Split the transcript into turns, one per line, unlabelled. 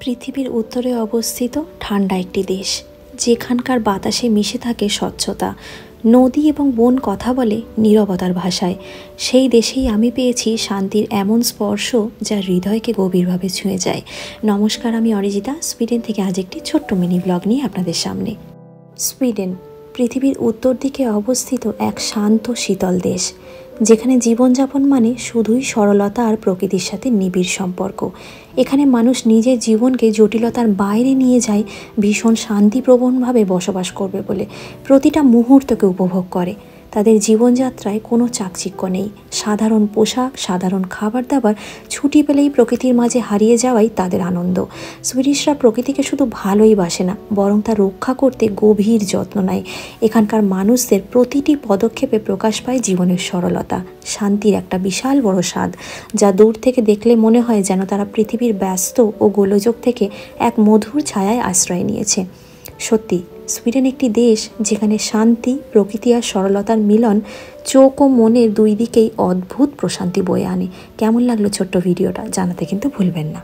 পৃথিবীর উত্তরে অবস্থিত ঠান্ডা একটি দেশ, যেখানকার বাতাসে মিশে থাকে স্বচ্ছতা। নদী এবং বন কথা বলে নীরবতার ভাষায়। সেই দেশেই আমি পেয়েছি শান্তির এমন স্পর্শ যা হৃদয়কে গভীরভাবে ছুঁয়ে যায়। নমস্কার, আমি অরিজিতা, সুইডেন থেকে আজ একটি ছোট্ট মিনি ব্লগ নিয়ে আপনাদের সামনে। সুইডেন পৃথিবীর উত্তর দিকে অবস্থিত এক শান্ত শীতল দেশ, যেখানে জীবনযাপন মানে শুধুই সরলতা আর প্রকৃতির সাথে নিবিড় সম্পর্ক। এখানে মানুষ নিজের জীবনকে জটিলতার বাইরে নিয়ে যায় ভীষণ শান্তিপ্রবণভাবে বসবাস করবে বলে। প্রতিটা মুহূর্তকে উপভোগ করে। তাদের জীবনযাত্রায় কোনো চাকচিক্য নেই। সাধারণ পোশাক, সাধারণ খাবার দাবার, ছুটি পেলেই প্রকৃতির মাঝে হারিয়ে যাওয়াই তাদের আনন্দ। সুইডিশরা প্রকৃতিকে শুধু ভালোই বাসে না, বরং তা রক্ষা করতে গভীর যত্ন নেয়। এখানকার মানুষদের প্রতিটি পদক্ষেপে প্রকাশ পায় জীবনের সরলতা, শান্তির একটা বিশাল বড় স্বাদ, যা দূর থেকে দেখলে মনে হয় যেন তারা পৃথিবীর ব্যস্ত ও গোলযোগ থেকে এক মধুর ছায়ায় আশ্রয় নিয়েছে। সত্যি, সুইডেন একটি দেশ যেখানে শান্তি, প্রকৃতি আর সরলতার মিলন চোখ ও মনের দুই দিকেই অদ্ভুত প্রশান্তি বয়ে আনে। কেমন লাগলো ছোট্ট ভিডিওটা জানাতে কিন্তু ভুলবেন না।